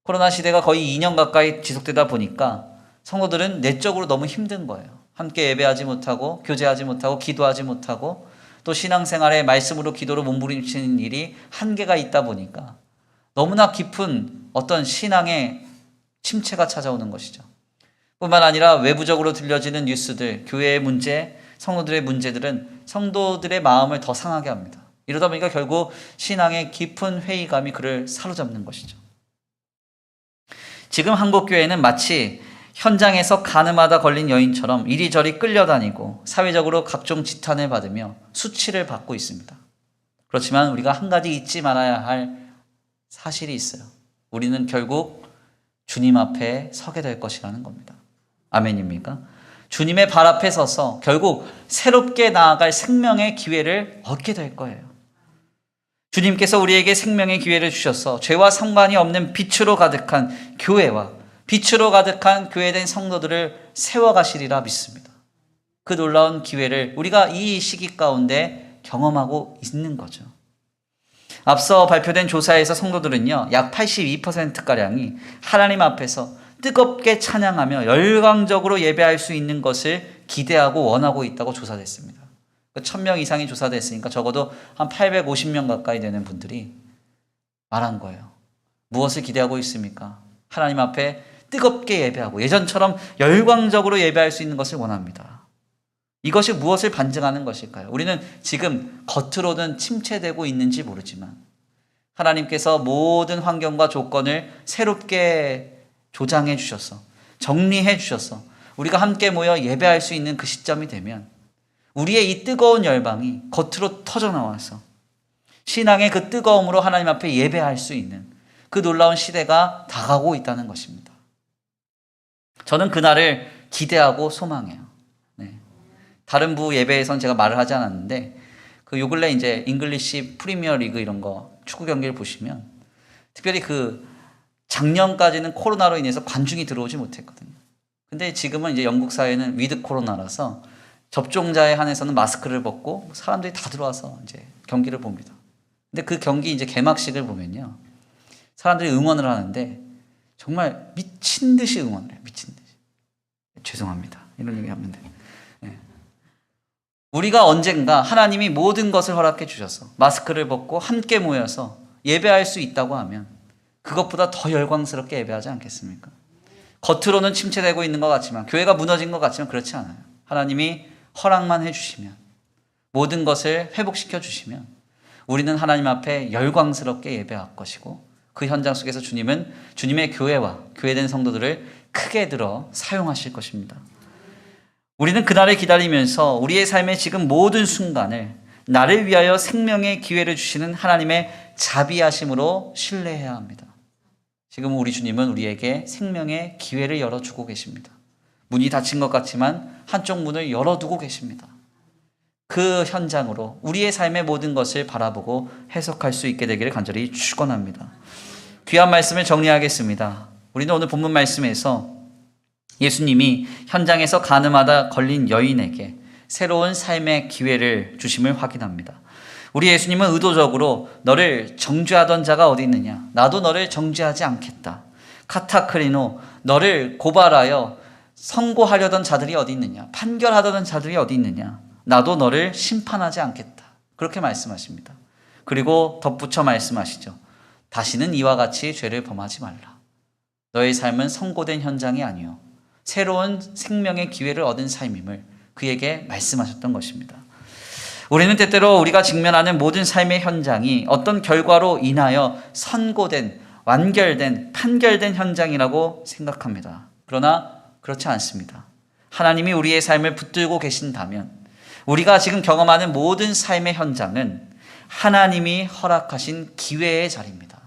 S1: 코로나 시대가 거의 2년 가까이 지속되다 보니까 성도들은 내적으로 너무 힘든 거예요. 함께 예배하지 못하고 교제하지 못하고 기도하지 못하고 또 신앙생활에 말씀으로 기도로 몸부림치는 일이 한계가 있다 보니까 너무나 깊은 어떤 신앙의 침체가 찾아오는 것이죠. 뿐만 아니라 외부적으로 들려지는 뉴스들, 교회의 문제, 성도들의 문제들은 성도들의 마음을 더 상하게 합니다. 이러다 보니까 결국 신앙의 깊은 회의감이 그를 사로잡는 것이죠. 지금 한국교회는 마치 현장에서 가늠하다 걸린 여인처럼 이리저리 끌려다니고 사회적으로 각종 지탄을 받으며 수치를 받고 있습니다. 그렇지만 우리가 한 가지 잊지 말아야 할 사실이 있어요. 우리는 결국 주님 앞에 서게 될 것이라는 겁니다. 아멘입니까? 주님의 발 앞에 서서 결국 새롭게 나아갈 생명의 기회를 얻게 될 거예요. 주님께서 우리에게 생명의 기회를 주셔서 죄와 상관이 없는 빛으로 가득한 교회와 빛으로 가득한 교회된 성도들을 세워가시리라 믿습니다. 그 놀라운 기회를 우리가 이 시기 가운데 경험하고 있는 거죠. 앞서 발표된 조사에서 성도들은요, 약 82%가량이 하나님 앞에서 뜨겁게 찬양하며 열광적으로 예배할 수 있는 것을 기대하고 원하고 있다고 조사됐습니다. 1000명 이상이 조사됐으니까 적어도 한 850명 가까이 되는 분들이 말한 거예요. 무엇을 기대하고 있습니까? 하나님 앞에 뜨겁게 예배하고 예전처럼 열광적으로 예배할 수 있는 것을 원합니다. 이것이 무엇을 반증하는 것일까요? 우리는 지금 겉으로는 침체되고 있는지 모르지만 하나님께서 모든 환경과 조건을 새롭게 조장해 주셔서 정리해 주셔서 우리가 함께 모여 예배할 수 있는 그 시점이 되면 우리의 이 뜨거운 열방이 겉으로 터져나와서 신앙의 그 뜨거움으로 하나님 앞에 예배할 수 있는 그 놀라운 시대가 다가오고 있다는 것입니다. 저는 그날을 기대하고 소망해요. 네. 다른 부 예배에선 제가 말을 하지 않았는데 그 요 근래 이제 잉글리시 프리미어 리그 이런 거 축구 경기를 보시면 특별히 그 작년까지는 코로나로 인해서 관중이 들어오지 못했거든요. 근데 지금은 이제 영국 사회는 위드 코로나라서 접종자에 한해서는 마스크를 벗고 사람들이 다 들어와서 이제 경기를 봅니다. 근데 그 경기 이제 개막식을 보면요. 사람들이 응원을 하는데 정말 미친 듯이 응원을 해요. 미친 듯이. 죄송합니다. 이런 얘기 하면 돼요. 네. 우리가 언젠가 하나님이 모든 것을 허락해 주셔서 마스크를 벗고 함께 모여서 예배할 수 있다고 하면 그것보다 더 열광스럽게 예배하지 않겠습니까? 겉으로는 침체되고 있는 것 같지만 교회가 무너진 것 같지만 그렇지 않아요. 하나님이 허락만 해주시면 모든 것을 회복시켜 주시면 우리는 하나님 앞에 열광스럽게 예배할 것이고 그 현장 속에서 주님은 주님의 교회와 교회된 성도들을 크게 들어 사용하실 것입니다. 우리는 그날을 기다리면서 우리의 삶의 지금 모든 순간을 나를 위하여 생명의 기회를 주시는 하나님의 자비하심으로 신뢰해야 합니다. 지금 우리 주님은 우리에게 생명의 기회를 열어주고 계십니다. 문이 닫힌 것 같지만 한쪽 문을 열어두고 계십니다. 그 현장으로 우리의 삶의 모든 것을 바라보고 해석할 수 있게 되기를 간절히 축원합니다. 귀한 말씀을 정리하겠습니다. 우리는 오늘 본문 말씀에서 예수님이 현장에서 간음하다 걸린 여인에게 새로운 삶의 기회를 주심을 확인합니다. 우리 예수님은 의도적으로 너를 정죄하던 자가 어디 있느냐? 나도 너를 정죄하지 않겠다. 카타크리노, 너를 고발하여 선고하려던 자들이 어디 있느냐? 판결하려던 자들이 어디 있느냐? 나도 너를 심판하지 않겠다. 그렇게 말씀하십니다. 그리고 덧붙여 말씀하시죠. 다시는 이와 같이 죄를 범하지 말라. 너의 삶은 선고된 현장이 아니요 새로운 생명의 기회를 얻은 삶임을 그에게 말씀하셨던 것입니다. 우리는 때때로 우리가 직면하는 모든 삶의 현장이 어떤 결과로 인하여 선고된, 완결된, 판결된 현장이라고 생각합니다. 그러나 그렇지 않습니다. 하나님이 우리의 삶을 붙들고 계신다면 우리가 지금 경험하는 모든 삶의 현장은 하나님이 허락하신 기회의 자리입니다.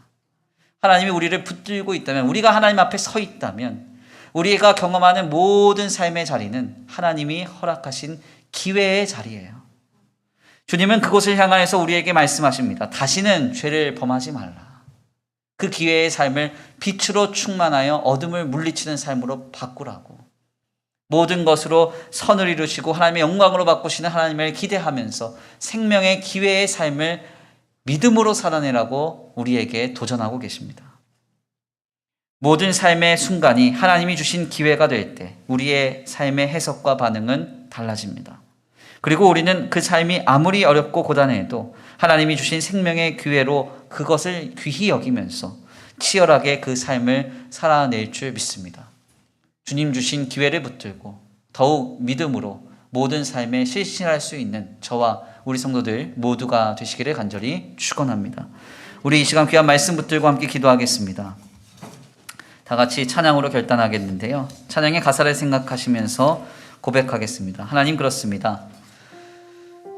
S1: 하나님이 우리를 붙들고 있다면, 우리가 하나님 앞에 서 있다면 우리가 경험하는 모든 삶의 자리는 하나님이 허락하신 기회의 자리예요. 주님은 그곳을 향하여서 우리에게 말씀하십니다. 다시는 죄를 범하지 말라. 그 기회의 삶을 빛으로 충만하여 어둠을 물리치는 삶으로 바꾸라고. 모든 것으로 선을 이루시고 하나님의 영광으로 바꾸시는 하나님을 기대하면서 생명의 기회의 삶을 믿음으로 살아내라고 우리에게 도전하고 계십니다. 모든 삶의 순간이 하나님이 주신 기회가 될 때 우리의 삶의 해석과 반응은 달라집니다. 그리고 우리는 그 삶이 아무리 어렵고 고단해도 하나님이 주신 생명의 기회로 그것을 귀히 여기면서 치열하게 그 삶을 살아낼 줄 믿습니다. 주님 주신 기회를 붙들고 더욱 믿음으로 모든 삶에 실신할 수 있는 저와 우리 성도들 모두가 되시기를 간절히 축원합니다. 우리 이 시간 귀한 말씀 붙들고 함께 기도하겠습니다. 다 같이 찬양으로 결단하겠는데요. 찬양의 가사를 생각하시면서 고백하겠습니다. 하나님, 그렇습니다.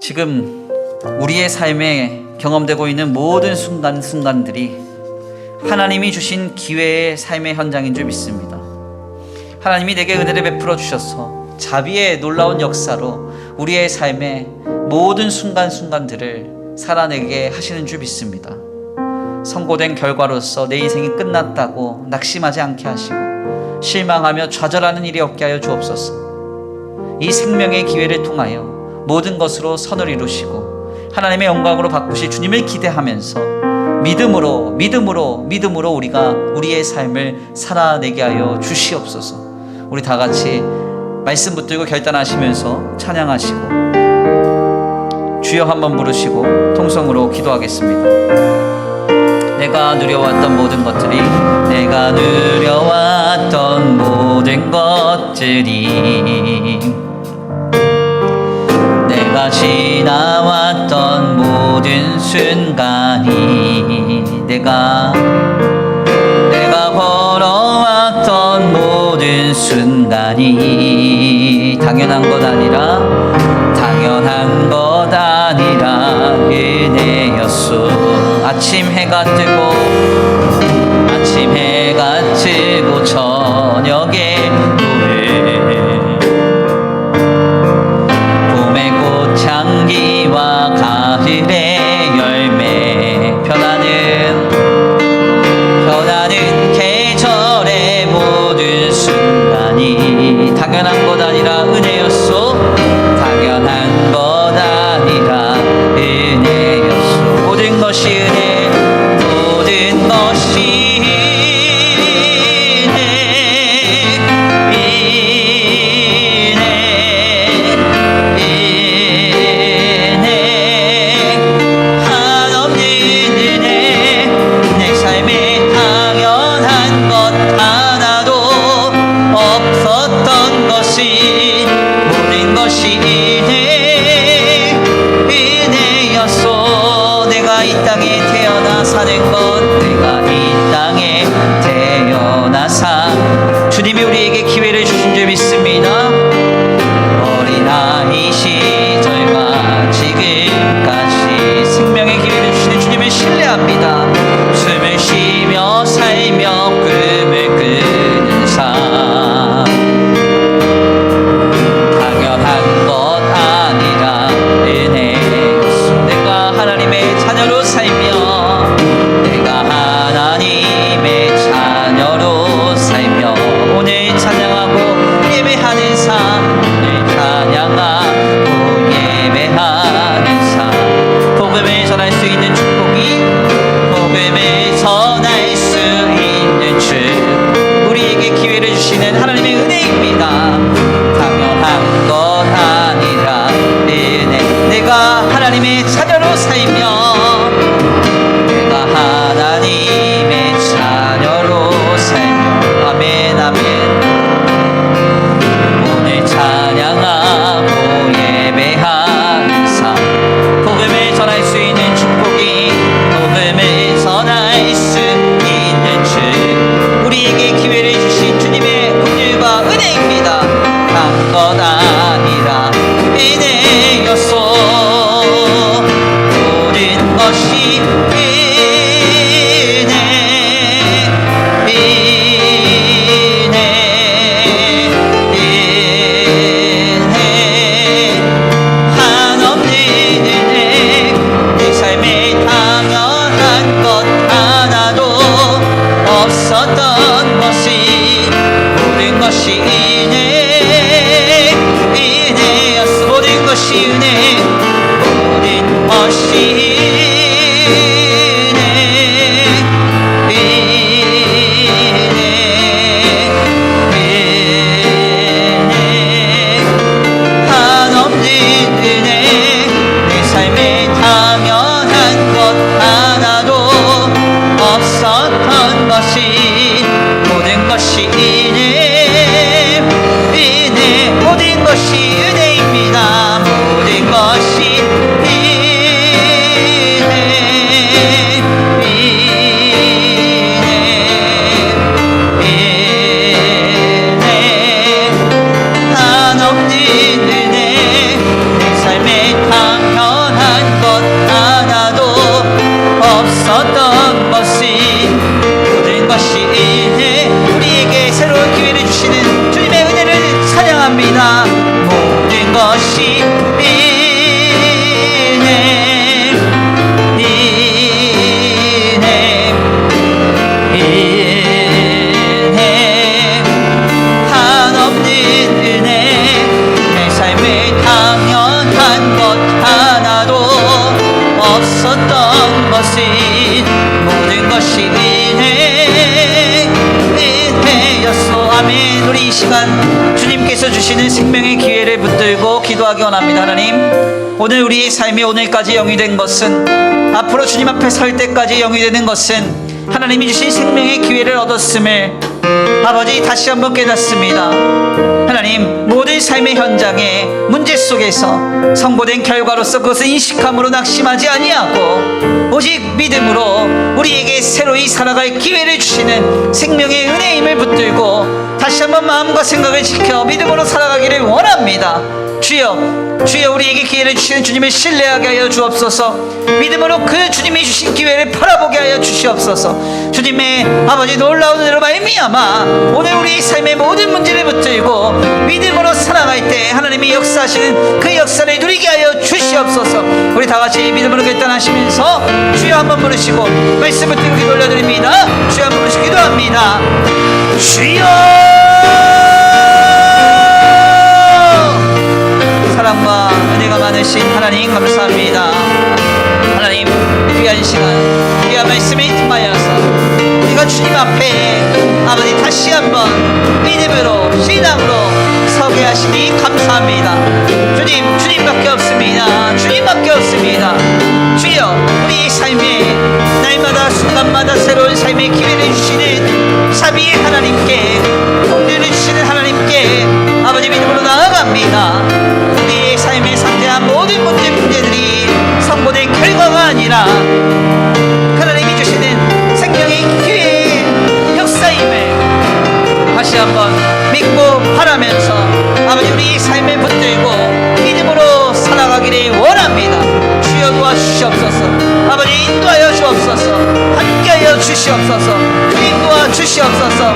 S1: 지금 우리의 삶에 경험되고 있는 모든 순간들이 하나님이 주신 기회의 삶의 현장인 줄 믿습니다. 하나님이 내게 은혜를 베풀어 주셔서 자비의 놀라운 역사로 우리의 삶의 모든 순간들을 살아내게 하시는 줄 믿습니다. 선고된 결과로서 내 인생이 끝났다고 낙심하지 않게 하시고 실망하며 좌절하는 일이 없게 하여 주옵소서. 이 생명의 기회를 통하여 모든 것으로 선을 이루시고 하나님의 영광으로 바꾸실 주님을 기대하면서 믿음으로 우리가 우리의 삶을 살아내게 하여 주시옵소서. 우리 다 같이 말씀 붙들고 결단하시면서 찬양하시고 주여 한번 부르시고 통성으로 기도하겠습니다. 내가 누려왔던 모든 것들이 내가 지나왔던 모든 순간이 내가 걸어왔던 모든 순간이 당연한 것 아니라 은혜였소. 아침 해가 뜨고 저녁에 봄의 꽃향기와 가을의 열매, 편안한 주님이 우리에게 기회를 주신 줄 믿습니다. 어린아이 시절과 지금까지 생명의 기회를 주시는 주님을 신뢰합니다. 숨을 쉬며 살며 꿈을 꾸는 삶, 당연한 것 아니라 은혜였소. 내가 하나님의 자녀로 살며 내가 하나님의 자녀로 살며 오늘 찬양하고 예배하는 삶, 오늘 찬양하고 예배하는 삶, 복음을 전할 수 있는 축복이, 복음을 전할 수 있는 주, 우리에게 기회를 주시는 하나님의 은혜입니다. 당연한 것 아니라 은혜. 내가 하나님의 자녀로 살며 내가 하나님의 자녀로 살며, 아멘 아멘. 오늘 찬양하고 예배하는 삶, 복음을 전할 수 있는 축복이, 복음을 전할 수 있는 주, 우리에게 기회를 주신 주님의 긍휼과 은혜입니다. 단 것 아니라 은혜였소. 모든 것이 없었던 것이, 모든 것이 은혜, 은혜였어. 모든 것이 은혜, 모든 것이 은혜, 은혜, 한없는 은혜. 내 삶에 당연한 것 하나도 없었던 것이, 모든 것이 은혜, 은혜, 모든 것이 은혜입니다. 모든 것이 은혜, 은혜, 한없는 은혜. 내 삶에 당연한 것 하나도 없었던 것이, 모든 것이 은혜. 우리에게 새로운 기회를 주시는 주님의 은혜를 찬양합니다. 모든 것이 은혜, 은혜, 은혜, 한없는 은혜. 내 삶에 당연한 것 하나도 없었던 것이, 모든 것이 은혜, 은혜였소. 아멘. 우리 이 시간 주님께서 주시는 생명의 기회를 붙들고 기도하기 원합니다. 하나님, 오늘 우리의 삶이 오늘까지 영이 된 것은, 앞으로 주님 앞에 설 때까지 영이 되는 것은 하나님이 주신 생명의 기회를 얻었음을 아버지 다시 한번 깨닫습니다. 하나님, 모든 삶의 현장에 문제 속에서 선고된 결과로서 그것을 인식함으로 낙심하지 아니하고 오직 믿음으로 우리에게 새로이 살아갈 기회를 주시는 생명의 은혜임을 붙들고 다시 한번 마음과 생각을 지켜 믿음으로 살아가기를 원합니다. 주여, 주여, 우리에게 기회를 주시는 주님을 신뢰하게 하여 주옵소서. 믿음으로 그 주님이 주신 기회를 바라보게 하여 주시옵소서. 주님의 아버지 놀라운 은혜로 말미암아 오늘 우리 삶의 모든 문제를 붙들고 믿음으로 살아갈 때 하나님이 역사하시는 그 역사를 누리게 하여 주시옵소서. 우리 다 같이 믿음으로 결단하시면서 주여 한번 부르시고 말씀 붙들고 기도 올려드립니다. 주여 한번 부르시고 기도합니다. 주여, 사랑과 은혜가 많으신 하나님 감사합니다. 하나님, 귀한 시간, 귀한 말씀을 통하여서
S3: 주님 앞에 아버지 다시 한번 믿음으로 신앙으로 서게 하시니 감사합니다. 주님, 주님밖에 없습니다. 주님밖에 없습니다. 주여, 우리 삶에 날마다 순간마다 새로운 삶의 기회를 주시는 자비의 하나님께, 공리를 주시는 하나님께 아버지 믿음으로 나아갑니다. 우리의 삶에 상대한 모든 문제들이 선고된 결과가 아니라 하나님이 주시는 생명의 기회의 역사임을 다시 한번 믿고 바라면서 아버지 우리 삶에 붙들고 믿음으로 살아가기를 원합니다. 주여 도와주시옵소서. 아버지 인도하여 주옵소서. 함께하여 주시옵소서. 주님 도와주시옵소서.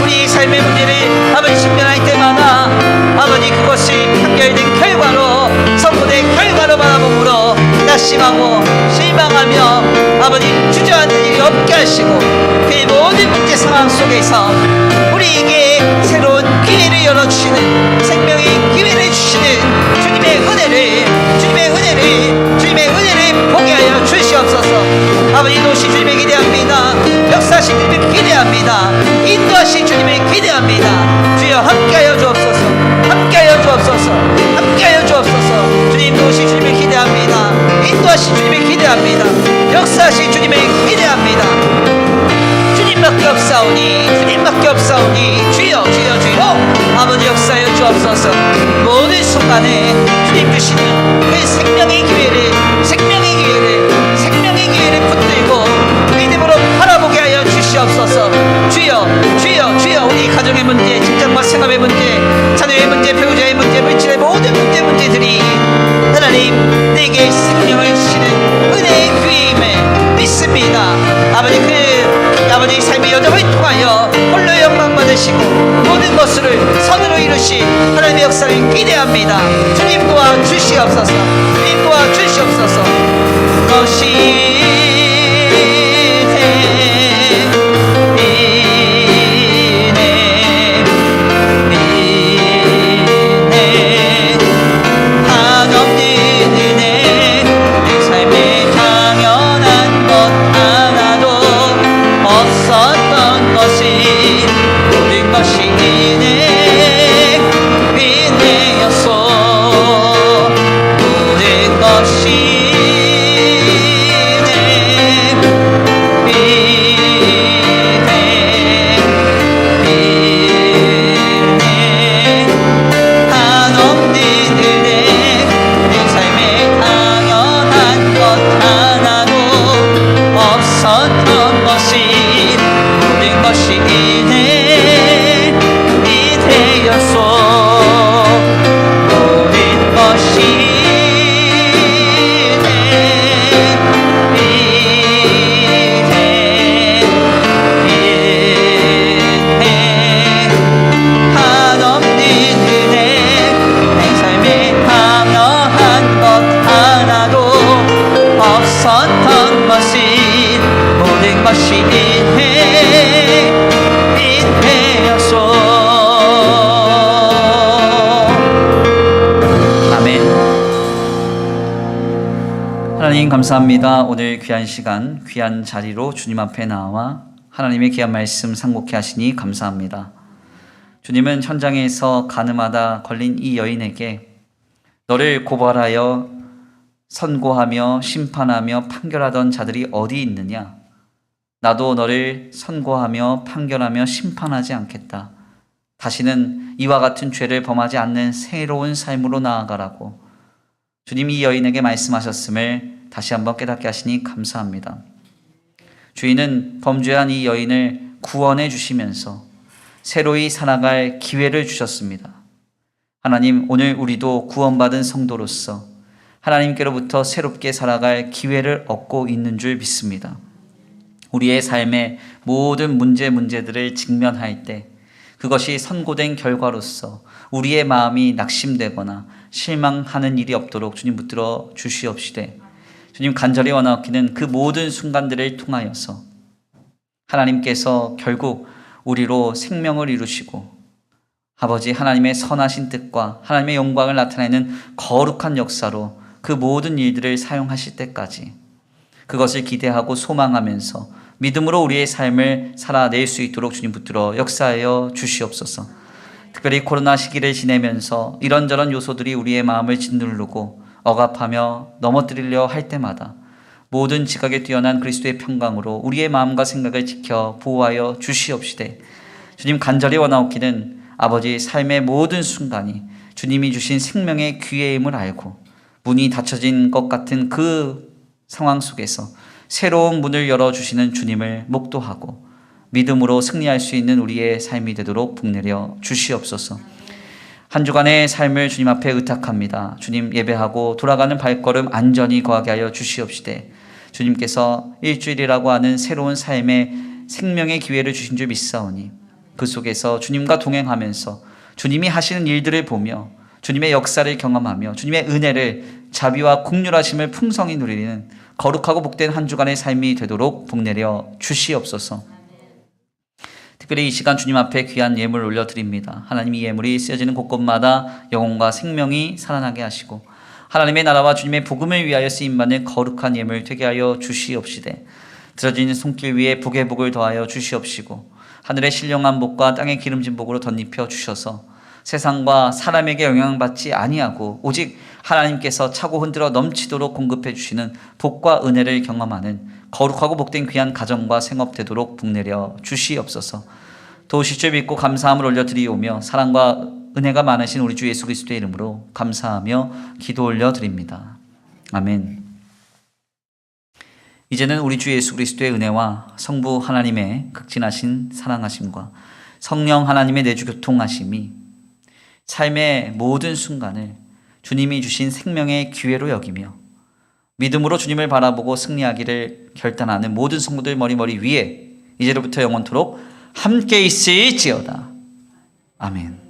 S3: 우리 삶의 문제를 아버지 직면할 때마다 아버지 그것이 판결된 결과로 선고된 결과로 바라보므로 낙심하고 실망하며 아버지 주저앉는 일이 없게 하시고 그 모든 문제 상황 속에서 우리에게 새로운 기회를 열어주시는 생명의 기회를 주시는 주님의 은혜를 보게 하여 주시옵소서. 아버지 도시 주님을 기대합니다. 역사하신 주님을 기대합니다. 인도하신 주님을 기대합니다. 주여 함께하여 주옵소서. 함께하여 주옵소서. 함께하여 주옵소서. 주님 도시 주님을 기대합니다. 인도하신 주님을 기대합니다. 역사하신 주님을 기대합니다. 주님밖에 없사오니 주님밖에 없사오니 주여 주여 주여 아버지 역사여 주옵소서. 모든 순간에 주님 주시는 그 생명의 기회를 붙들고 믿음으로 바라보게 하여 주시옵소서. 주여 주여 주여 우리 가정의 문제, 직장과 생업의 문제, 자녀의 문제, 배우자의 문제, 물질의 모든 문제들이 하나님 내게 생명을 주시는 은혜의 기회임을 믿습니다. 아버지 삶의 여정을 통하여 홀로 영광 받으시고 모든 것을 선으로 이루신 하나님의 역사를 기대합니다. 주님 도와주시옵소서. 주님 도와주시옵소서. 것이
S1: 하나님 감사합니다. 오늘 귀한 시간, 귀한 자리로 주님 앞에 나와 하나님의 귀한 말씀 상고케 하시니 감사합니다. 주님은 현장에서 가늠하다 걸린 이 여인에게 너를 고발하여 선고하며 심판하며 판결하던 자들이 어디 있느냐? 나도 너를 선고하며 판결하며 심판하지 않겠다. 다시는 이와 같은 죄를 범하지 않는 새로운 삶으로 나아가라고 주님이 이 여인에게 말씀하셨음을 다시 한번 깨닫게 하시니 감사합니다. 주인은 범죄한 이 여인을 구원해 주시면서 새로이 살아갈 기회를 주셨습니다. 하나님, 오늘 우리도 구원받은 성도로서 하나님께로부터 새롭게 살아갈 기회를 얻고 있는 줄 믿습니다. 우리의 삶의 모든 문제들을 직면할 때 그것이 선고된 결과로서 우리의 마음이 낙심되거나 실망하는 일이 없도록 주님 붙들어 주시옵시되 주님 간절히 원하옵기는 그 모든 순간들을 통하여서 하나님께서 결국 우리로 생명을 이루시고 아버지 하나님의 선하신 뜻과 하나님의 영광을 나타내는 거룩한 역사로 그 모든 일들을 사용하실 때까지 그것을 기대하고 소망하면서 믿음으로 우리의 삶을 살아낼 수 있도록 주님 붙들어 역사하여 주시옵소서. 특별히 코로나 시기를 지내면서 이런저런 요소들이 우리의 마음을 짓누르고 억압하며 넘어뜨리려 할 때마다 모든 지각에 뛰어난 그리스도의 평강으로 우리의 마음과 생각을 지켜 보호하여 주시옵시되, 주님 간절히 원하옵기는 아버지 삶의 모든 순간이 주님이 주신 생명의 기회임을 알고 문이 닫혀진 것 같은 그 상황 속에서 새로운 문을 열어주시는 주님을 목도하고 믿음으로 승리할 수 있는 우리의 삶이 되도록 복내려 주시옵소서. 한 주간의 삶을 주님 앞에 의탁합니다. 주님 예배하고 돌아가는 발걸음 안전히 거하게 하여 주시옵시되, 주님께서 일주일이라고 하는 새로운 삶의 생명의 기회를 주신 줄 믿사오니 그 속에서 주님과 동행하면서 주님이 하시는 일들을 보며 주님의 역사를 경험하며 주님의 은혜를, 자비와 긍휼하심을 풍성히 누리는 거룩하고 복된 한 주간의 삶이 되도록 복내려 주시옵소서. 특별히 이 시간 주님 앞에 귀한 예물 올려드립니다. 하나님, 이 예물이 쓰여지는 곳곳마다 영혼과 생명이 살아나게 하시고 하나님의 나라와 주님의 복음을 위하여 쓰임받는 거룩한 예물 되게 하여 주시옵시되, 들어지는 손길 위에 복의 복을 더하여 주시옵시고 하늘의 신령한 복과 땅의 기름진 복으로 덧입혀 주셔서 세상과 사람에게 영향받지 아니하고 오직 하나님께서 차고 흔들어 넘치도록 공급해 주시는 복과 은혜를 경험하는 거룩하고 복된 귀한 가정과 생업 되도록 복내려 주시옵소서. 도우실 줄 믿고 감사함을 올려드리오며 사랑과 은혜가 많으신 우리 주 예수 그리스도의 이름으로 감사하며 기도 올려드립니다. 아멘. 이제는 우리 주 예수 그리스도의 은혜와 성부 하나님의 극진하신 사랑하심과 성령 하나님의 내주 교통하심이 삶의 모든 순간을 주님이 주신 생명의 기회로 여기며 믿음으로 주님을 바라보고 승리하기를 결단하는 모든 성도들 머리 위에 이제로부터 영원토록 함께 있을지어다. 아멘.